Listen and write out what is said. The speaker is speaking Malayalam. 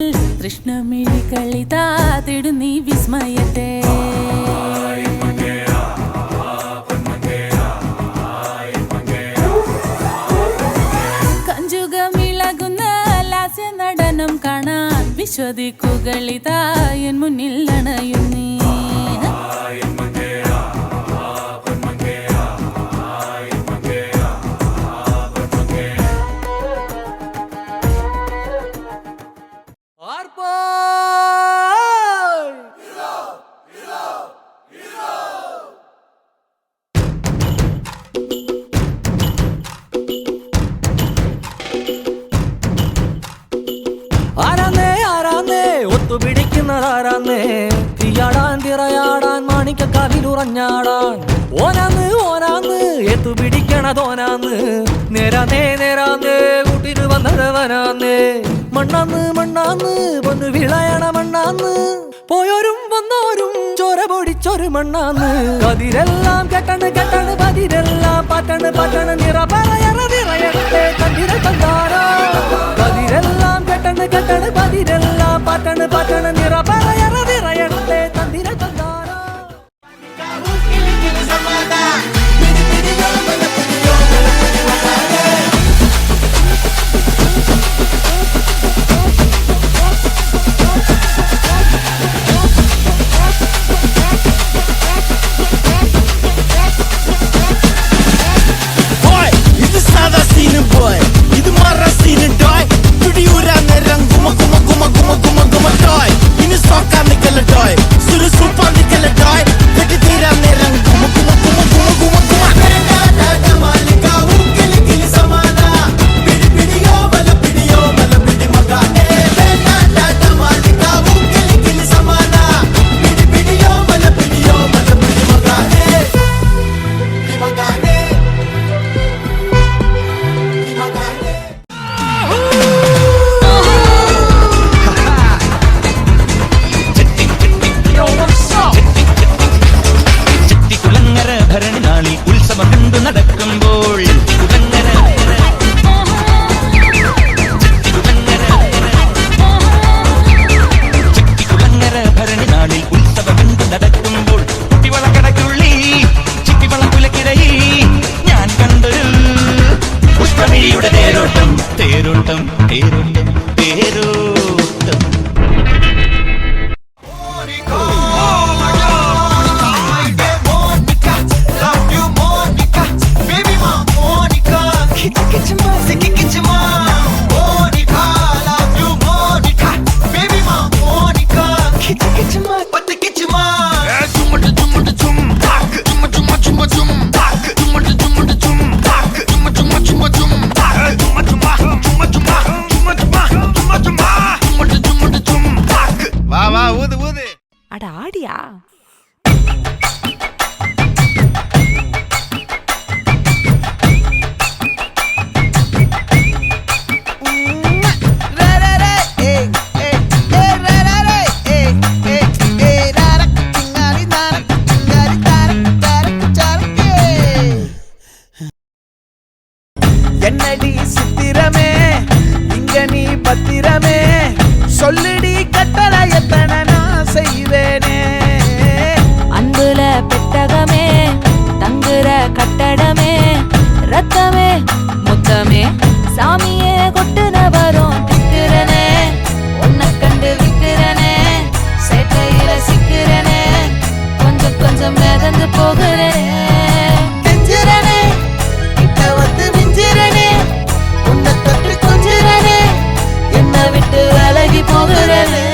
കൃഷ്ണമിഴികളിതാ തിടുന്നീ വിസ്മയത്തെ കഞ്ചുകമിളകുന്ന ലാസ്യ നടനം കാണാൻ വിശ്വദിക്കുകളിതാ എൻ മുന്നിൽ അണയുന്നീ ഒത്തുപിടിക്കുന്നതാരാന്നേ തീയാടാൻ തിറയാടാൻ മാണിക്കക്കാവിലുറഞ്ഞാടാൻ ഓനാന്ന് ഓനാന്ന് എത്തുപിടിക്കണതോനാന്ന് നേരാന്നേ നേരാന്നേ കൂട്ടിന് വന്നതവനാന്നേ മണ്ണാന്ന് മണ്ണാന്ന് വന്ന് വിളയണ മണ്ണാന്ന് പോയോരും വന്നോരും ചോര പൊടിച്ചൊരു മണ്ണാന്ന് കതിരെല്ലാം കെട്ടണ് കെട്ടണ് പതിരെല്ലാം പാറ്റണ് പാറ്റണ് നിറ പറയറ നിറയട്ടെ കതിര കണ്ടാരോ കതിരെല്ലാം കെട്ടണ് കെട്ടണ് പതിരെല്ലാം പാറ്റണ് പാറ്റണ് നിറ പറയറ നിറയട്ടെ തന്തിര കണ്ടാരോ തേരോട്ടം തേരോട്ടം തേരോട്ടം അടാടിയാ என்னடி சித்திரமே இங்க நீ பத்திரமே சொல்லுடி கட்டளை எத்தனை நான் செய்வேனே அன்புல பெட்டகமே தங்குற கட்டடமே ரத்தமே முத்தமே சாமியே கொட்டுன வரும் திக்கிறனே உன்னை கண்டு விக்கிறனே சேட்டையில சிக்கிறனே கொஞ்சம் கொஞ்சம் மிதந்து போகிறேன் கெஞ்சிரனே கிட்ட வந்து மிஞ்சிரனே உன்னை தொட்டு கொஞ்சிரனே என்னை விட்டு விலகி போகிறனே